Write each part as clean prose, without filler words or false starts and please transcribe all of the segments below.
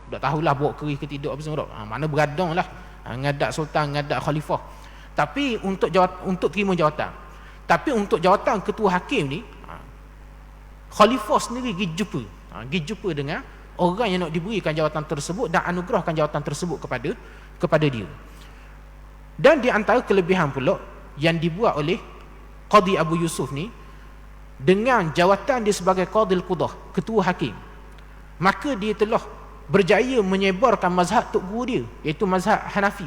Tak tahulah bawa kerih ke tidak apa semua. Mana beradang lah. Ngadak sultan, ngadak khalifah. Tapi untuk terima jawatan. Tapi untuk jawatan ketua hakim ni, khalifah sendiri pergi jumpa dengan orang yang nak diberikan jawatan tersebut dan anugerahkan jawatan tersebut kepada dia. Dan di antara kelebihan pula yang dibuat oleh Qadi Abu Yusuf ni, dengan jawatan dia sebagai Qadil Qudah, ketua hakim, maka dia telah berjaya menyebarkan mazhab tok guru dia, iaitu mazhab Hanafi.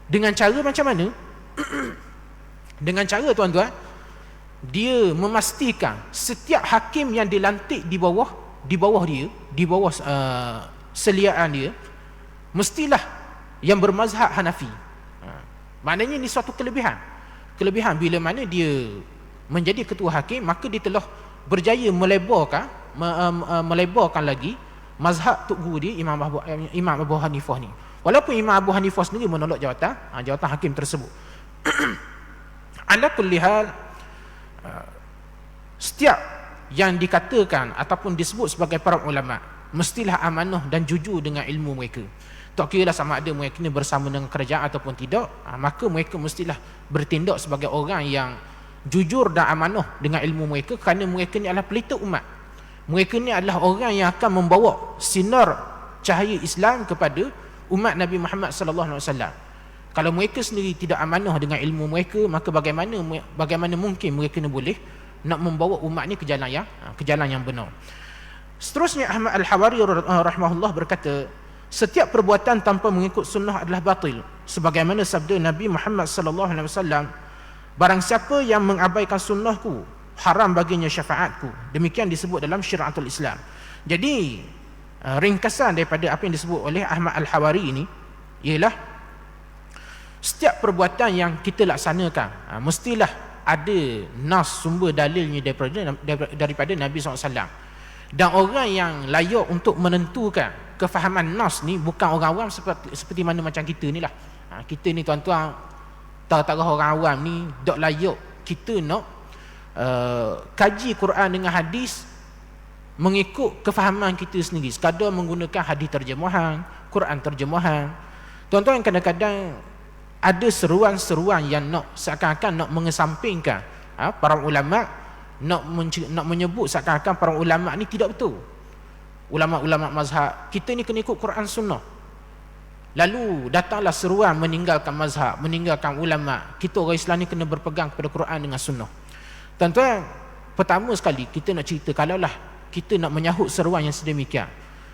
Dengan cara macam mana? Dengan cara, tuan-tuan, dia memastikan setiap hakim yang dilantik di bawah dia, di bawah seliaan dia, mestilah yang bermazhab Hanafi. Maknanya ini suatu kelebihan bila mana dia menjadi ketua hakim, maka dia telah berjaya melebarkan lagi mazhab tok guru dia, Imam Abu Hanifah ni. Walaupun Imam Abu Hanifah sendiri menolak jawatan hakim tersebut. Ala kulli hal, setiap yang dikatakan ataupun disebut sebagai para ulama mestilah amanah dan jujur dengan ilmu mereka. Tak kira lah sama ada mereka ni bersama dengan kerajaan ataupun tidak, maka mereka mestilah bertindak sebagai orang yang jujur dan amanah dengan ilmu mereka, kerana mereka ni adalah pelita umat. Mereka ni adalah orang yang akan membawa sinar cahaya Islam kepada umat Nabi Muhammad sallallahu alaihi wasallam. Kalau mereka sendiri tidak amanah dengan ilmu mereka, maka bagaimana mungkin mereka ni boleh nak membawa umat ni ke jalan yang benar. Seterusnya Ahmad Al-Hawari rahimahullah berkata, setiap perbuatan tanpa mengikut sunnah adalah batil, sebagaimana sabda Nabi Muhammad sallallahu alaihi wasallam, barang siapa yang mengabaikan sunnahku, haram baginya syafaatku. Demikian disebut dalam syariatul Islam. Jadi ringkasan daripada apa yang disebut oleh Ahmad Al-Hawari ini ialah setiap perbuatan yang kita laksanakan mestilah ada nas sumber dalilnya daripada Nabi SAW. Dan orang yang layak untuk menentukan kefahaman nas ni bukan orang awam seperti mana macam kita ni lah. Kita ni tuan-tuan, tara-tara orang awam ni tak layak kita nak kaji Quran dengan hadis mengikut kefahaman kita sendiri, sekadar menggunakan hadis terjemahan, Quran terjemahan. Tuan-tuan, kadang-kadang ada seruan-seruan yang nak seakan-akan nak mengesampingkan para ulama, nak menyebut seakan-akan para ulama ni tidak betul. Ulama-ulama mazhab kita ni kena ikut Quran Sunnah. Lalu datanglah seruan meninggalkan mazhab, meninggalkan ulama. Kita orang Islam ni kena berpegang kepada Quran dengan Sunnah. Tuan-tuan, pertama sekali kita nak cerita, kalaulah kita nak menyahut seruan yang sedemikian,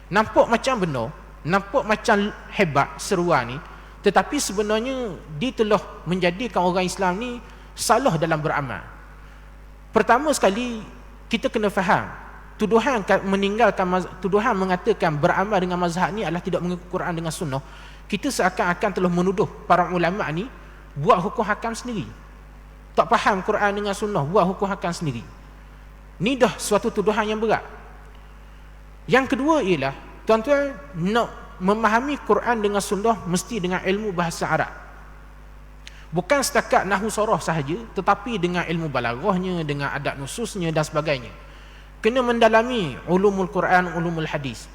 nampak macam benar, nampak macam hebat seruan ni, tetapi sebenarnya dia telah menjadikan orang Islam ni salah dalam beramal. Pertama sekali kita kena faham, tuduhan mengatakan beramal dengan mazhab ni adalah tidak mengikut Quran dengan Sunnah. Kita seakan-akan telah menuduh para ulama ni buat hukum hakam sendiri, tak faham Quran dengan Sunnah, buat hukum hakam sendiri. Ni dah suatu tuduhan yang berat. Yang kedua ialah, tuan-tuan, nak memahami Quran dengan Sunnah mesti dengan ilmu bahasa Arab. Bukan setakat nahwu sarah sahaja, tetapi dengan ilmu balaghahnya, dengan adab nususnya dan sebagainya. Kena mendalami ulumul Quran, ulumul hadis.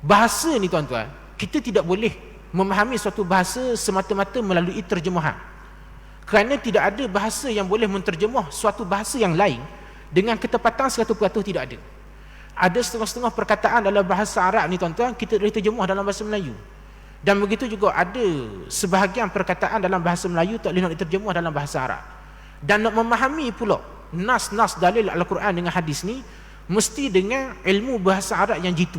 Bahasa ni, tuan-tuan, kita tidak boleh memahami suatu bahasa semata-mata melalui terjemahan. Kerana tidak ada bahasa yang boleh menterjemah suatu bahasa yang lain dengan ketepatan 100%, tidak ada. Ada setengah-setengah perkataan dalam bahasa Arab ni, tuan-tuan, kita boleh terjemah dalam bahasa Melayu. Dan begitu juga ada sebahagian perkataan dalam bahasa Melayu tak boleh nak diterjemah dalam bahasa Arab. Dan nak memahami pula nas-nas dalil Al-Quran dengan hadis ni mesti dengan ilmu bahasa Arab yang jitu.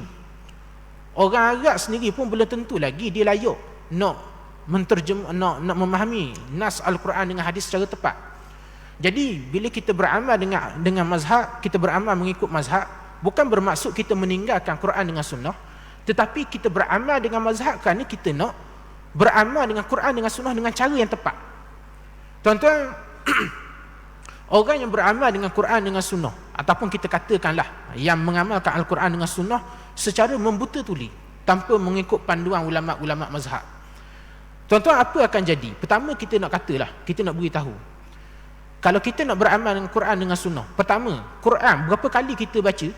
Orang Arab sendiri pun belum tentu lagi dia layak nak nak memahami nas Al-Quran dengan hadis secara tepat. Jadi bila kita beramal dengan mazhab, kita beramal mengikut mazhab, bukan bermaksud kita meninggalkan Quran dengan Sunnah, tetapi kita beramal dengan mazhab kerana kita nak beramal dengan Quran dengan Sunnah dengan cara yang tepat. Tuan-tuan, orang yang beramal dengan Quran dengan Sunnah, ataupun kita katakanlah yang mengamalkan Al-Quran dengan Sunnah secara membuta tuli, tanpa mengikut panduan ulama-ulama mazhab, tuan-tuan, apa akan jadi? Pertama, kita nak katalah, kita nak beritahu, kalau kita nak beramal dengan Quran dengan Sunnah, pertama, Quran berapa kali kita baca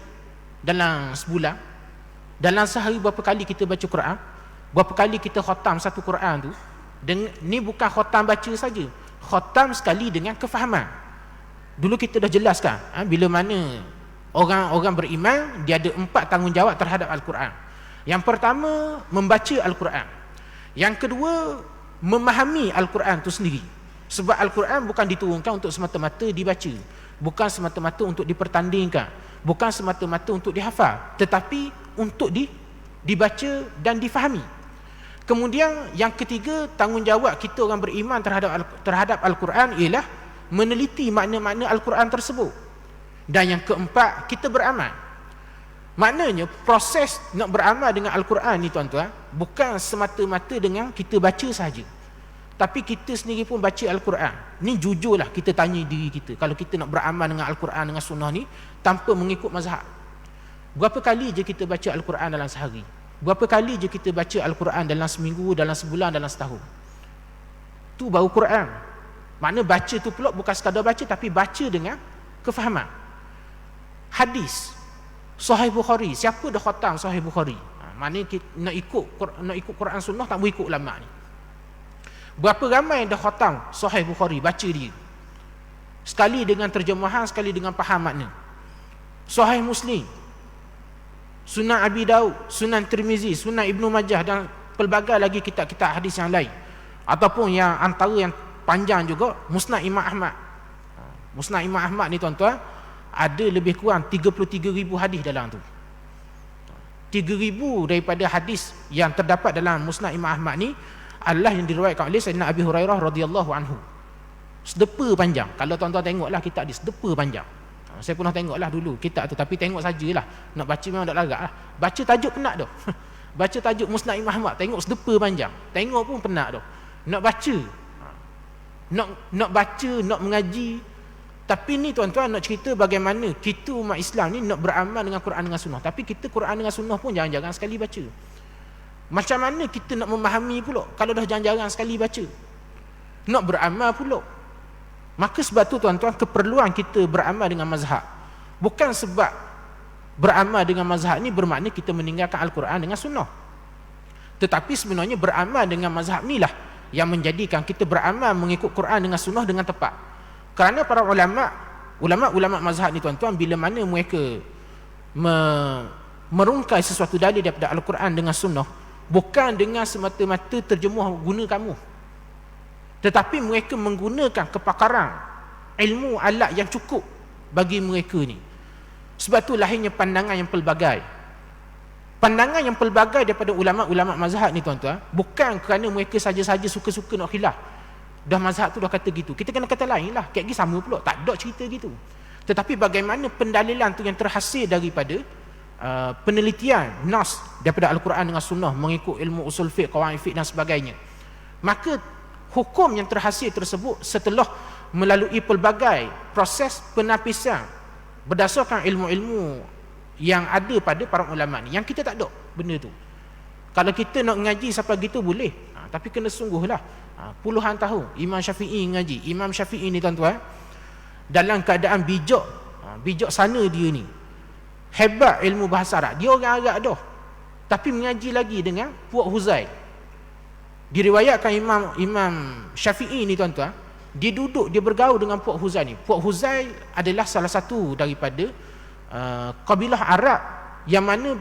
dalam sebulan? Dalam sehari berapa kali kita baca Quran? Berapa kali kita khatam satu Quran tu? Ni bukan khatam baca saja, khatam sekali dengan kefahaman. Dulu kita dah jelaskan, bila mana orang-orang beriman, dia ada 4 tanggungjawab terhadap Al-Quran. Yang pertama, membaca Al-Quran. Yang kedua, memahami Al-Quran itu sendiri. Sebab Al-Quran bukan diturunkan untuk semata-mata dibaca, bukan semata-mata untuk dipertandingkan, bukan semata-mata untuk dihafal, tetapi untuk dibaca dan difahami. Kemudian yang ketiga, tanggungjawab kita orang beriman terhadap Al-Quran ialah meneliti makna-makna Al-Quran tersebut. Dan yang keempat, kita beramal. Maknanya proses nak beramal dengan Al-Quran ni tuan-tuan, bukan semata-mata dengan kita baca saja, tapi kita sendiri pun baca Al-Quran. Ni jujurlah kita tanya diri kita, kalau kita nak beramal dengan Al-Quran, dengan sunnah ni tanpa mengikut mazhab, berapa kali je kita baca Al-Quran dalam sehari? Berapa kali je kita baca Al-Quran dalam seminggu, dalam sebulan, dalam setahun? Tu baru Quran. Makna baca tu pula bukan sekadar baca, tapi baca dengan kefahaman. Hadis Sahih Bukhari, siapa dah khatam Sahih Bukhari? Maknanya kita nak ikut Quran sunnah, tak boleh ikut ulama ni. Berapa ramai dah khatam Sahih Bukhari, baca dia sekali dengan terjemahan, sekali dengan faham makna. Sahih Muslim, Sunan Abi Daud, Sunan Tirmizi, Sunan Ibnu Majah, dan pelbagai lagi kitab-kitab hadis yang lain. Ataupun yang antara yang panjang juga, Musnad Imam Ahmad. Musnad Imam Ahmad ni tuan-tuan, ada lebih kurang 33,000 hadis dalam tu. 3,000 daripada hadis yang terdapat dalam Musnad Imam Ahmad ni adalah yang diriwayatkan oleh Sayyidina Abi Hurairah radhiyallahu anhu. Sedepa panjang. Kalau tuan-tuan tengoklah kitab ni, sedepa panjang. Saya pernah tengoklah dulu kitab tu, tapi tengok sajalah. Nak baca memang tak larat lah. Baca tajuk penat dah. Baca tajuk Musnad Imam Ahmad, tengok sedepa panjang. Tengok pun penat dah. Nak baca, nak baca, nak mengaji. Tapi ni tuan-tuan nak cerita bagaimana kita umat Islam ni nak beramal dengan Quran dengan sunnah. Tapi kita Quran dengan sunnah pun jarang-jarang sekali baca. Macam mana kita nak memahami pula kalau dah jarang-jarang sekali baca? Nak beramal pula. Maka sebab tu tuan-tuan, keperluan kita beramal dengan mazhab. Bukan sebab beramal dengan mazhab ni bermakna kita meninggalkan Al-Quran dengan sunnah. Tetapi sebenarnya beramal dengan mazhab ni lah yang menjadikan kita beramal mengikut Quran dengan sunnah dengan tepat. Kerana para ulama mazhab ni tuan-tuan, bila mana mereka merungkai sesuatu dalil daripada Al-Quran dengan sunnah, bukan dengan semata-mata terjemuh guna kamu, tetapi mereka menggunakan kepakaran ilmu alat yang cukup bagi mereka ni. Sebab tu lahirnya pandangan yang pelbagai. Pandangan yang pelbagai daripada ulama-ulama mazhab ni tuan-tuan, bukan kerana mereka saja-saja suka-suka nak khilaf. Dah mazhab tu dah kata gitu, kita kena kata lain lah, kayak gini sama pula, tak ada cerita gitu. Tetapi bagaimana pendalilan tu yang terhasil daripada penelitian nas daripada Al-Quran dengan sunnah, mengikut ilmu usul fiqh, qawaid fiqh dan sebagainya. Maka hukum yang terhasil tersebut setelah melalui pelbagai proses penapisan berdasarkan ilmu-ilmu yang ada pada para ulama ni, yang kita tak ada benda tu. Kalau kita nak ngaji sampai gitu boleh, tapi kena sungguhlah. Puluhan tahun Imam Syafi'i ngaji. Imam Syafi'i ni tuan-tuan, dalam keadaan bijak sana dia ni, hebat ilmu bahasa Arab, dia orang Arab dah, tapi mengaji lagi dengan Puak Huzail. Diriwayatkan Imam Syafi'i ni tuan-tuan, dia duduk, dia bergaul dengan Puak Huzail ni. Puak Huzail adalah salah satu daripada kabilah Arab yang mana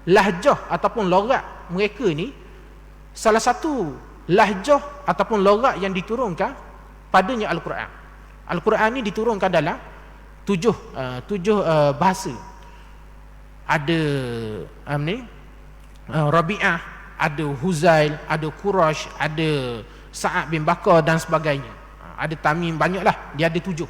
lahjah ataupun logat mereka ni salah satu lahjah ataupun logat yang diturunkan padanya Al-Quran. Al-Quran ni diturunkan dalam tujuh bahasa. Ada Rabi'ah, ada Huzail, ada Quraisy, ada Sa'ad bin Bakar dan sebagainya. Ada Tamim, banyaklah, dia ada 7.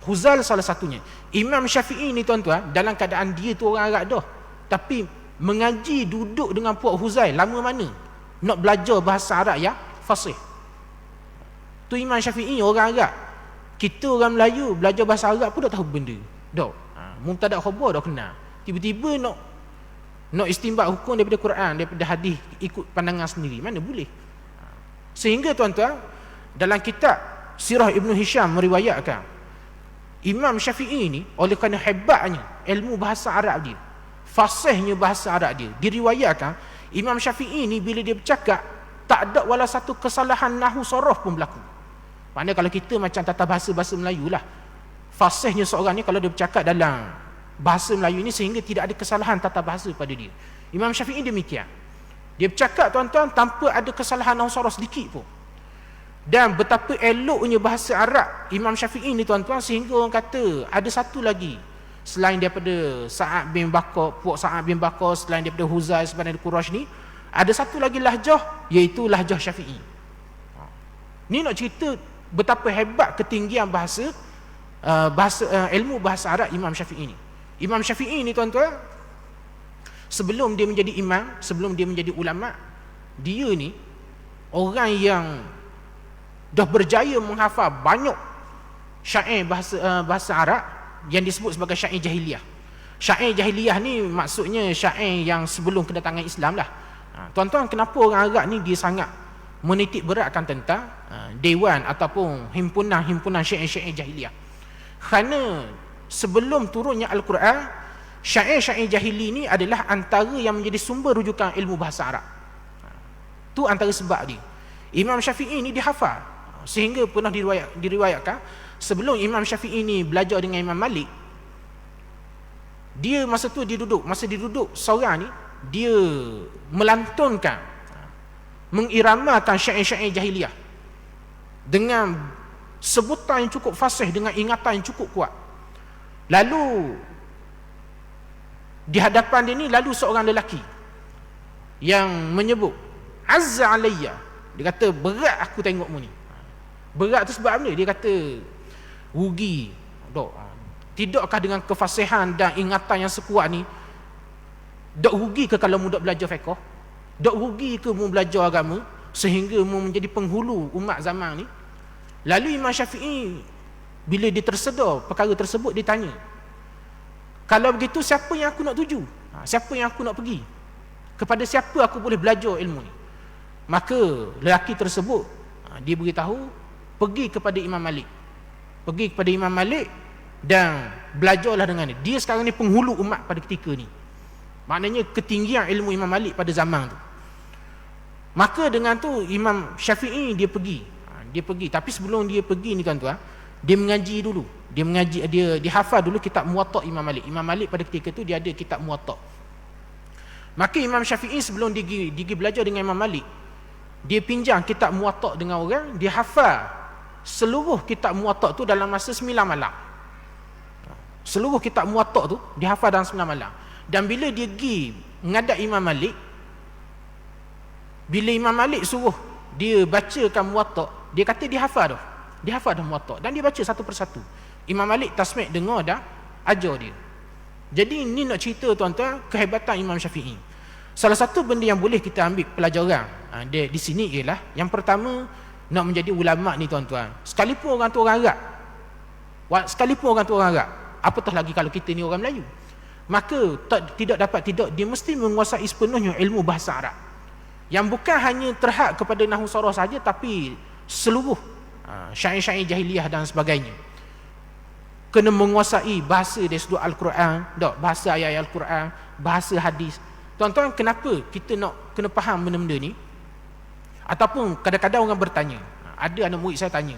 Huzail salah satunya. Imam Syafi'i ni tuan-tuan, dalam keadaan dia tu orang Arab dah, tapi mengaji duduk dengan Puak Huzail lama mana nak belajar bahasa Arab yang fasih. Tu Imam Syafi'i orang Arab. Kita orang Melayu belajar bahasa Arab pun tak tahu benda. Dak. Mubtada' khabar dah kenal. Tiba-tiba nak istinbat hukum daripada Quran, daripada hadis, ikut pandangan sendiri, mana boleh. Sehingga tuan-tuan, dalam kitab Sirah Ibnu Hisham meriwayatkan, Imam Syafi'i ni oleh kerana hebatnya ilmu bahasa Arab dia, fasihnya bahasa Arab dia. Diriwayatkan Imam Syafi'i ni bila dia bercakap tak ada wala satu kesalahan nahwu sorof pun berlaku. Maknanya kalau kita macam tata bahasa Melayu lah, fasihnya seorang ni kalau dia bercakap dalam bahasa Melayu ni sehingga tidak ada kesalahan tata bahasa pada dia. Imam Syafi'i demikian. Dia bercakap tuan-tuan tanpa ada kesalahan nahwu sorof sedikit pun. Dan betapa eloknya bahasa Arab Imam Syafi'i ni tuan-tuan, sehingga orang kata ada satu lagi selain daripada Sa'ad bin Bakar, puak Sa'ad bin Bakar, selain daripada Huzai sebenarnya Quraisy ni, ada satu lagi lahjah, iaitu lahjah Syafi'i. Ni nak cerita betapa hebat ketinggian ilmu bahasa Arab Imam Syafi'i ni. Imam Syafi'i ni tuan-tuan, sebelum dia menjadi imam, sebelum dia menjadi ulama, dia ni orang yang dah berjaya menghafal banyak syair bahasa Arab yang disebut sebagai syair jahiliyah. Syair jahiliyah ni maksudnya syair yang sebelum kedatangan Islam lah. Tuan-tuan, kenapa orang Arab ni dia sangat menitik beratkan tentang dewan ataupun himpunan syair-syair jahiliyah? Kerana sebelum turunnya Al-Quran, syair-syair jahili ni adalah antara yang menjadi sumber rujukan ilmu bahasa Arab. Tu antara sebab dia. Imam Syafi'i ni dihafal, sehingga pernah diriwayatkan sebelum Imam Syafi'i ni belajar dengan Imam Malik, dia masa tu dia duduk seorang ni, dia melantunkan, mengiramakan syair-syair jahiliyah dengan sebutan yang cukup fasih, dengan ingatan yang cukup kuat. Lalu di hadapan dia ni lalu seorang lelaki yang menyebut, azza alayya, dia kata berat aku tengokmu ni. Berat tu sebab apa? Dia kata rugi. Tidakkah dengan kefasihan dan ingatan yang sekuat ni, dok rugi ke kalau mu dok belajar fiqh? Dok rugi ke mu belajar agama sehingga mu menjadi penghulu umat zaman ni? Lalu Imam Syafi'i bila dia tersedar perkara tersebut, dia tanya, kalau begitu siapa yang aku nak tuju? Siapa yang aku nak pergi? Kepada siapa aku boleh belajar ilmu ni? Maka lelaki tersebut, dia beritahu, pergi kepada Imam Malik. Pergi kepada Imam Malik dan belajarlah dengan dia. Dia sekarang ni penghulu umat pada ketika ni. Maknanya ketinggian ilmu Imam Malik pada zaman tu. Maka dengan tu Imam Syafi'i dia pergi. Tapi sebelum dia pergi ni tuan-tuan, dia mengaji dulu. Dia hafal dulu kitab Muwatta' Imam Malik. Imam Malik pada ketika tu dia ada kitab Muwatta'. Maka Imam Syafi'i sebelum dia pergi belajar dengan Imam Malik, dia pinjam kitab Muwatta' dengan orang, dia hafal seluruh kitab Muwatta' tu dalam masa 9 malam. Seluruh kitab Muwatta' tu dia hafal dalam 9 malam. Dan bila dia pergi menghadap Imam Malik, bila Imam Malik suruh dia bacakan Muwatta', dia kata dia hafal dah. Dia hafal dah Muwatta', dan dia baca satu persatu. Imam Malik tasmik dengar dah, ajar dia. Jadi ini nak cerita tuan-tuan kehebatan Imam Syafi'i. Salah satu benda yang boleh kita ambil pelajaran di sini ialah, yang pertama, nak menjadi ulama ni tuan-tuan, sekalipun orang tu orang Arab, apatah lagi kalau kita ni orang Melayu, maka tidak dia mesti menguasai sepenuhnya ilmu bahasa Arab, yang bukan hanya terhad kepada nahwu sarah saja, tapi seluruh syair-syair jahiliyah dan sebagainya. Kena menguasai bahasa dari sudut Al-Quran, bahasa ayat Al-Quran, bahasa hadis. Tuan-tuan, kenapa kita nak kena faham benda-benda ni? Ataupun kadang-kadang orang bertanya, ada anak murid saya tanya,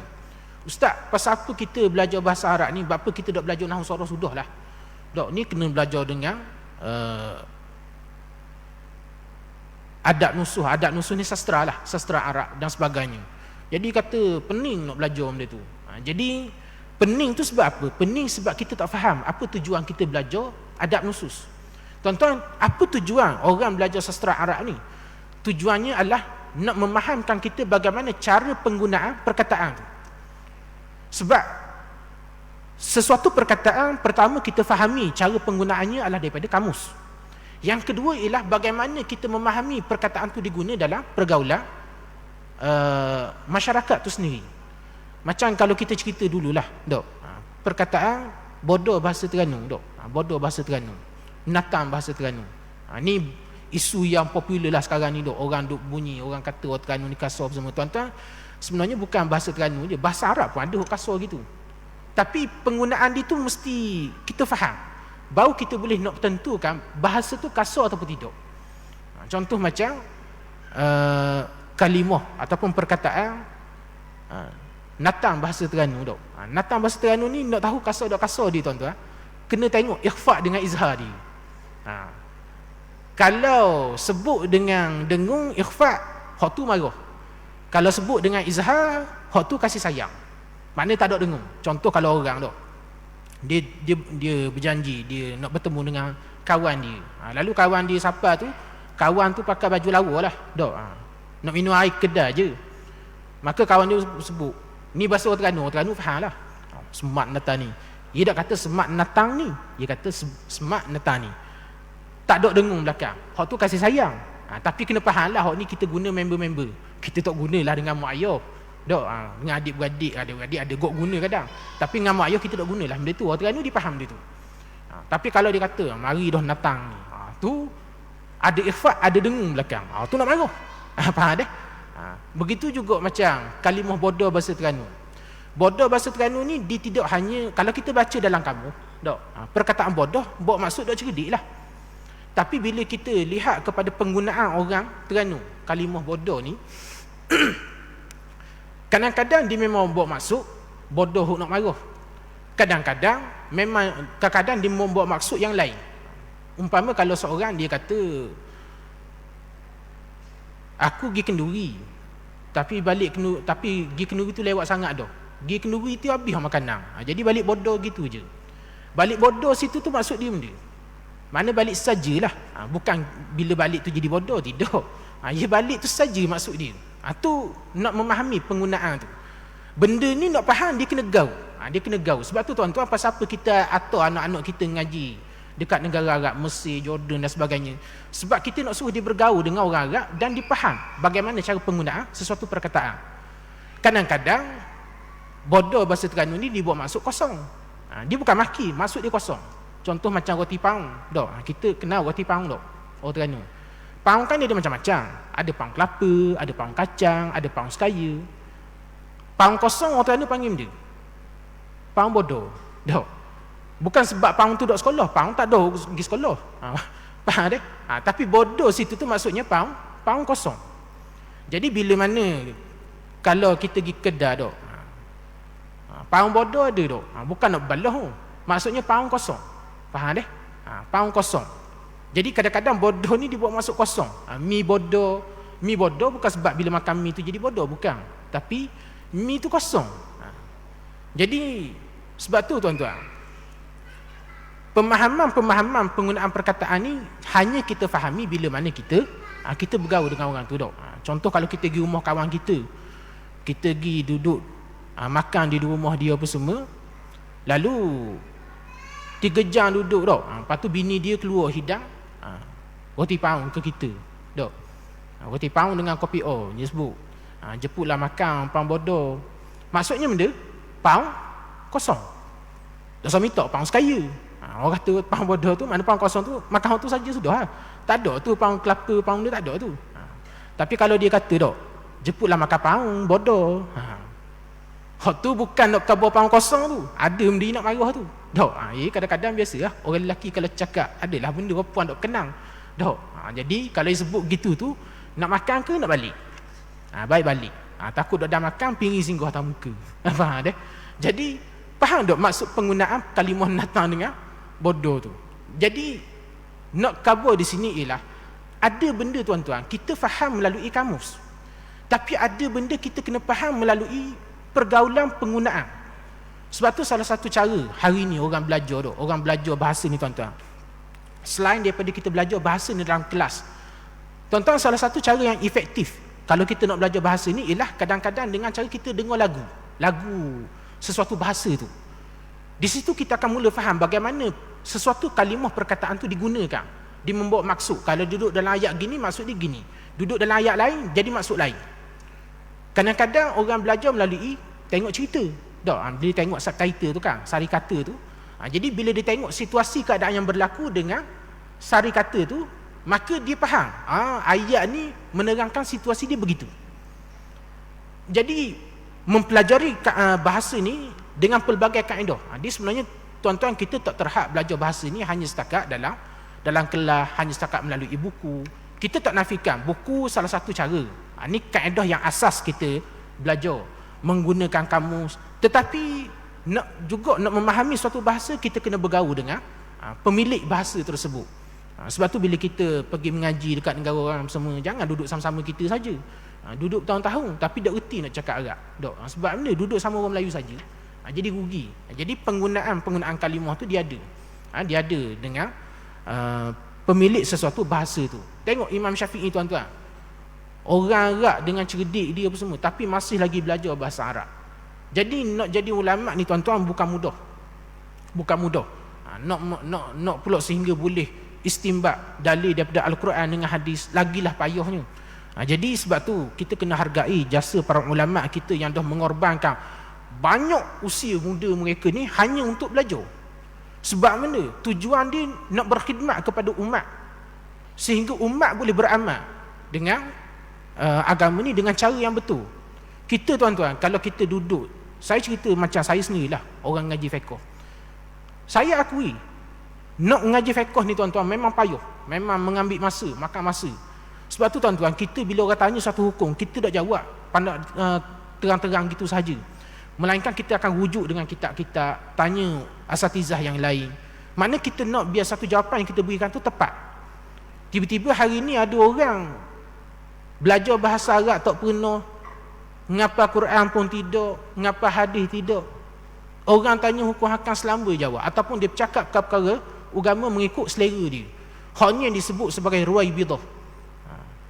Ustaz, pasal apa kita belajar bahasa Arab ni? Berapa kita dah belajar nahwu sarah? Sudahlah. Ni kena belajar dengan adab nusuh. Adab nusuh ni sastra lah, sastra Arab dan sebagainya. Jadi kata pening nak belajar benda tu. Jadi pening tu sebab apa? Pening sebab kita tak faham apa tujuan kita belajar adab nusus. Tuan-tuan, apa tujuan orang belajar sastra Arab ni? Tujuannya adalah nak memahamkan kita bagaimana cara penggunaan perkataan tu. Sebab sesuatu perkataan, pertama kita fahami cara penggunaannya adalah daripada kamus. Yang kedua ialah bagaimana kita memahami perkataan tu diguna dalam pergaulan masyarakat tu sendiri. Macam kalau kita cerita dululah, perkataan bodoh bahasa Terengganu, bodoh bahasa Terengganu, menatang bahasa Terengganu. Ni isu yang popular lah sekarang ni, orang duk bunyi, orang kata orang Terengganu ni kasar semua. Tuan-tuan, sebenarnya bukan bahasa Terengganu je, bahasa Arab pun ada kasar gitu. Tapi penggunaan dia tu mesti kita faham. baru kita boleh nak tentukan bahasa tu kasar ataupun tidak. Contoh macam kalimah ataupun perkataan natang bahasa Terengganu dok. Natang bahasa Terengganu ni nak tahu kasar tak kasar dia tuan-tuan, kena tengok ikhfa dengan izhar dia. Kalau sebut dengan dengung ikhfa, hak tu marah. Kalau sebut dengan izhar, hak tu kasih sayang. Maknanya tak ada dengung. Contoh kalau orang dok, dia berjanji dia nak bertemu dengan kawan dia. Lalu kawan dia siapa tu? Kawan tu pakai baju lawa lah, dok. Nak minum air kedai je. Maka kawan dia sebut, ni bahasa orang Terengganu faham lah. Semat natang ni. Dia tak kata semat natang ni, dia kata semat natang ni. Tak ada dengung belakang. Hak tu kasih sayang. Tapi kena faham lah, hak ni kita guna member-member. Kita tak gunalah dengan mak ayah. Dok, dengan adik-beradik, adik-beradik ada gok guna kadang. Tapi dengan mak ayah kita tak gunalah benda tu. Orang Terengganu dia faham dia tu. Tapi kalau dia kata, mari dah natang ni. Tu ada ikhfa, ada dengung belakang. Tu nak marah. Faham dah? Begitu juga macam kalimah bodoh bahasa Terengganu. Bodoh bahasa Terengganu ni dia tidak hanya, kalau kita baca dalam kamus, dok, perkataan bodoh bawa maksud dok cerdik lah. Tapi bila kita lihat kepada penggunaan orang Terengganu, kalimah bodoh ni kadang-kadang dia memang bawa maksud bodoh nak marah. Kadang-kadang dia membawa maksud yang lain. Umpama kalau seorang dia kata, aku pergi kenduri, tapi pergi kenduri tu lewat sangat dah. Pergi kenduri tu habis makanan. Jadi balik bodoh gitu je. Balik bodoh situ tu maksud dia benda. Mana balik sajalah. Bukan bila balik tu jadi bodoh, tidak. Dia balik tu saja maksud dia. Tu nak memahami penggunaan tu. Benda ni nak faham dia kena gaul. Dia kena gaul. Sebab tu tuan-tuan, pasal apa kita atur anak-anak kita ngaji dekat negara Arab, Mesir, Jordan dan sebagainya. Sebab kita nak suruh dia bergaul dengan orang Arab dan dia faham bagaimana cara penggunaan sesuatu perkataan. Kadang-kadang bodoh bahasa Terengganu ni dibuat maksud kosong. Dia bukan maki, maksud dia kosong. Contoh macam roti paung. Dok, kita kenal roti paung dok. Orang Terengganu. Paung kan dia ada macam-macam. Ada paung kelapa, ada paung kacang, ada paung sekaya. Paung kosong orang Terengganu panggil dia paung bodoh. Dok. Bukan sebab paung tu dok sekolah, paung tak ada pergi sekolah. Faham deh? Tapi bodoh situ tu maksudnya paung kosong. Jadi bila mana kalau kita pergi kedai dok, paung bodoh ada dok. Bukan nak balah tu. Maksudnya paung kosong. Faham deh? Paung kosong. Jadi kadang-kadang bodoh ni dibuat masuk kosong. Mi bodoh bukan sebab bila makan mi tu jadi bodoh, bukan. Tapi mi tu kosong. Jadi sebab tu tuan-tuan, pemahaman penggunaan perkataan ni hanya kita fahami bila mana kita bergaul dengan orang tu dok. Contoh kalau kita pergi rumah kawan kita pergi duduk makan di rumah dia apa semua, lalu 3 jam duduk dok. Lepas tu bini dia keluar hidang roti paung ke kita dok. Roti paung dengan kopi o dia sebut. Jemputlah makan paung bodoh. Maksudnya benda paung kosong. Dah sama minta paung sekaya. Orang kata paung bodoh tu, mana paung kosong tu makan tu saja sudah. Tak ada tu paung kelapa, paung dia tak ada tu. Tapi kalau dia kata dok, jemputlah makan paung bodoh. Hak tu bukan nak kabur paung kosong tu. Ada benda nak marah tu. Dok, kadang-kadang biasalah orang lelaki kalau cakap adalah benda perempuan dok kenang. Dok. Jadi kalau dia sebut gitu tu, nak makan ke nak balik? Baik balik. Takut dok dah makan piring singgah atas muka. Faham deh? Jadi faham dok maksud penggunaan kalimah natang dengan bodoh tu. Jadi nak kabur di sini ialah ada benda tuan-tuan kita faham melalui kamus. Tapi ada benda kita kena faham melalui pergaulan penggunaan. Sebab tu salah satu cara hari ni orang belajar bahasa ni tuan-tuan. Selain daripada kita belajar bahasa ni dalam kelas, tuan-tuan, salah satu cara yang efektif kalau kita nak belajar bahasa ni ialah kadang-kadang dengan cara kita dengar lagu sesuatu bahasa tu. Di situ kita akan mula faham bagaimana sesuatu kalimah perkataan tu digunakan. Dia membawa maksud. Kalau duduk dalam ayat gini maksud dia gini. Duduk dalam ayat lain jadi maksud lain. Kadang-kadang orang belajar melalui tengok cerita. Bila tengok subtitle tu kan, sari kata tu. Jadi bila dia tengok situasi keadaan yang berlaku dengan sari kata tu, maka dia faham. Ayat ni menerangkan situasi dia begitu. Jadi mempelajari bahasa ni dengan pelbagai kaedah. Dia sebenarnya tuan-tuan, kita tak terhad belajar bahasa ni hanya setakat dalam kelas, hanya setakat melalui buku. Kita tak nafikan buku salah satu cara. Ni kaedah yang asas kita belajar menggunakan kamus. Tetapi nak memahami suatu bahasa, kita kena bergaul dengan pemilik bahasa tersebut. Sebab tu bila kita pergi mengaji dekat negara orang semua, jangan duduk sama-sama kita saja. Duduk tahun-tahun tapi tak erti nak cakap Arab. Sebab benda duduk sama orang Melayu saja. Jadi rugi. Jadi penggunaan kalimah tu dia ada. Dia ada dengan pemilik sesuatu bahasa tu. Tengok Imam Syafi'i tuan-tuan. Orang Arab dengan cerdik dia apa semua, tapi masih lagi belajar bahasa Arab. Jadi nak jadi ulama ni tuan-tuan bukan mudah. Bukan mudah. Nak pula sehingga boleh istinbat dalil daripada Al-Quran dengan hadis, lagilah payahnya. Jadi sebab tu kita kena hargai jasa para ulama kita yang dah mengorbankan banyak usia muda mereka ni hanya untuk belajar. Sebab mana? Tujuan dia nak berkhidmat kepada umat, sehingga umat boleh beramal dengan agama ni dengan cara yang betul. Kita tuan-tuan, kalau kita duduk, saya cerita macam saya sendirilah, orang ngaji fiqh. Saya akui nak ngaji fiqh ni tuan-tuan memang payah, memang mengambil masa, makan masa. Sebab tu tuan-tuan, kita bila orang tanya satu hukum, kita tak jawab pandang terang-terang gitu saja. Melainkan kita akan rujuk dengan kitab-kitab, tanya asatizah yang lain. Mana kita nak biar satu jawapan yang kita berikan tu tepat. Tiba-tiba hari ni ada orang belajar bahasa Arab tak pernah, ngapa Quran pun tidak, ngapa hadis tidak. Orang tanya hukum hakam selamba jawab, ataupun dia bercakap perkara agama mengikut selera dia. Hanya yang disebut sebagai ruwaibidah.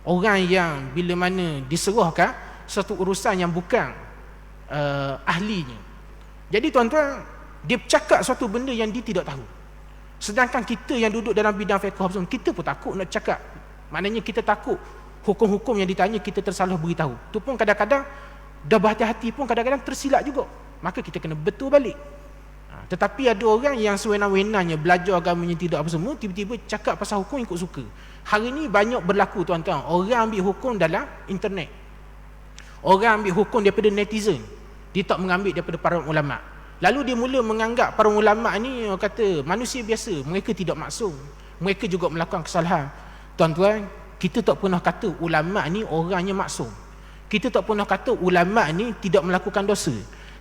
Orang yang bila mana diserahkan satu urusan yang bukan ahlinya. Jadi tuan-tuan, dia bercakap suatu benda yang dia tidak tahu. Sedangkan kita yang duduk dalam bidang fiqh, kita pun takut nak cakap. Maknanya kita takut hukum-hukum yang ditanya kita tersalah beritahu. Tu pun kadang-kadang dah berhati-hati pun kadang-kadang tersilap juga. Maka kita kena betul balik. Tetapi ada orang yang sewenang-wenangnya belajar agamanya tidak apa semua, tiba-tiba cakap pasal hukum ikut suka. Hari ni banyak berlaku tuan-tuan. Orang ambil hukum dalam internet. Orang ambil hukum daripada netizen. Dia tak mengambil daripada para ulama'. Lalu dia mula menganggap para ulama' ni kata manusia biasa, mereka tidak maksum, mereka juga melakukan kesalahan. Tuan-tuan, kita tak pernah kata ulama' ni orangnya maksum. Kita tak pernah kata ulama' ni tidak melakukan dosa.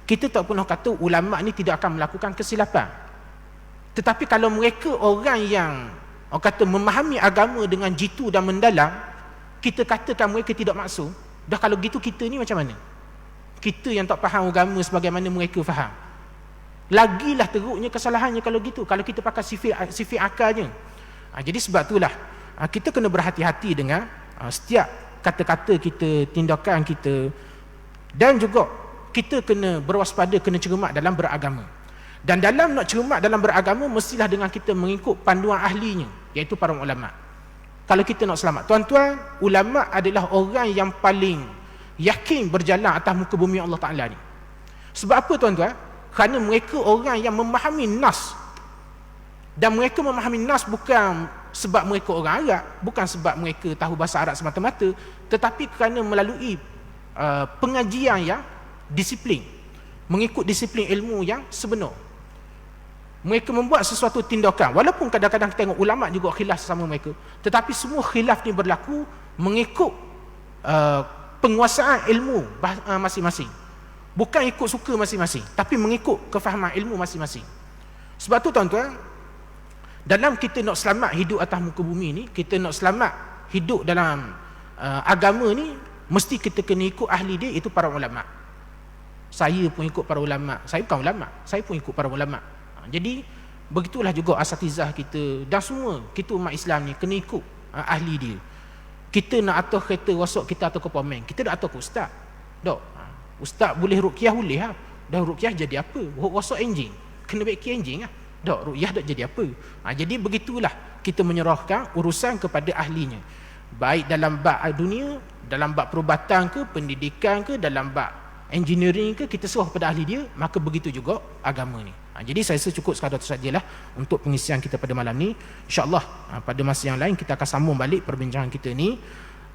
Kita tak pernah kata ulama' ni tidak akan melakukan kesilapan. Tetapi kalau mereka orang yang kata memahami agama dengan jitu dan mendalam, kita katakan mereka tidak maksum. Dah kalau gitu kita ni macam mana? Kita yang tak faham agama sebagaimana mereka faham. Lagilah teruknya kesalahannya kalau gitu, kalau kita pakai sifat akalnya. Jadi sebab itulah kita kena berhati-hati dengan setiap kata-kata kita, tindakan kita, dan juga kita kena berwaspada, kena cermat dalam beragama. Dan dalam nak cermat dalam beragama, mestilah dengan kita mengikut panduan ahlinya, iaitu para ulama'. Kalau kita nak selamat, tuan-tuan, ulama' adalah orang yang paling yakin berjalan atas muka bumi Allah Ta'ala ni. Sebab apa tuan-tuan? Kerana mereka orang yang memahami nas. Dan mereka memahami nas bukan sebab mereka orang Arab, bukan sebab mereka tahu bahasa Arab semata-mata, tetapi kerana melalui pengajian yang disiplin, mengikut disiplin ilmu yang sebenar. Mereka membuat sesuatu tindakan, walaupun kadang-kadang kita tengok ulama' juga khilaf sama mereka, tetapi semua khilaf ni berlaku mengikut penguasaan ilmu masing-masing. Bukan ikut suka masing-masing, tapi mengikut kefahaman ilmu masing-masing. Sebab tu tuan-tuan, dalam kita nak selamat hidup atas muka bumi ni, kita nak selamat hidup dalam agama ni, mesti kita kena ikut ahli dia, itu para ulama'. Saya pun ikut para ulama'. Saya bukan ulama', saya pun ikut para ulama'. Jadi begitulah juga asatizah kita dan semua kita umat Islam ni kena ikut ahli dia. Kita nak atur kereta rosak, kita atur ke pomen, kita nak atur ke ustaz. Tak. Ustaz boleh ruqyah, boleh lah. Dah ruqyah jadi apa? Rosak enjin, kena baiki enjin lah. Tak, ruqyah tak jadi apa. Jadi begitulah kita menyerahkan urusan kepada ahlinya. Baik dalam bab dunia, dalam bab perubatan ke, pendidikan ke, dalam bab engineering ke, kita serah pada ahli dia. Maka begitu juga agama ni. Jadi saya rasa cukup sekadar itu sajalah untuk pengisian kita pada malam ni. InsyaAllah pada masa yang lain kita akan sambung balik perbincangan kita ni.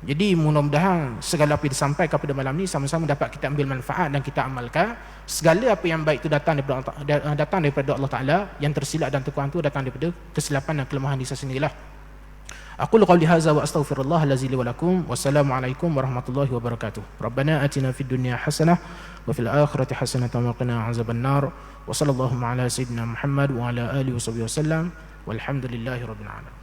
Jadi mudah-mudahan segala apa yang disampaikan pada malam ni sama-sama dapat kita ambil manfaat dan kita amalkan. Segala apa yang baik itu datang daripada Allah Taala, yang tersilap dan terkurang itu datang daripada kesilapan dan kelemahan diri sendirilah. Aqulu qawli hadza wa astaghfirullah allazi li wa lakum. Wassalamualaikum warahmatullahi wabarakatuh. Rabbana atina fid dunya hasanah wa fil akhirati hasanah wa qina azabannar. Wa sallallahu ala sayyidina Muhammad wa ala alihi washabbihi wasallam. Walhamdulillahi rabbil alamin.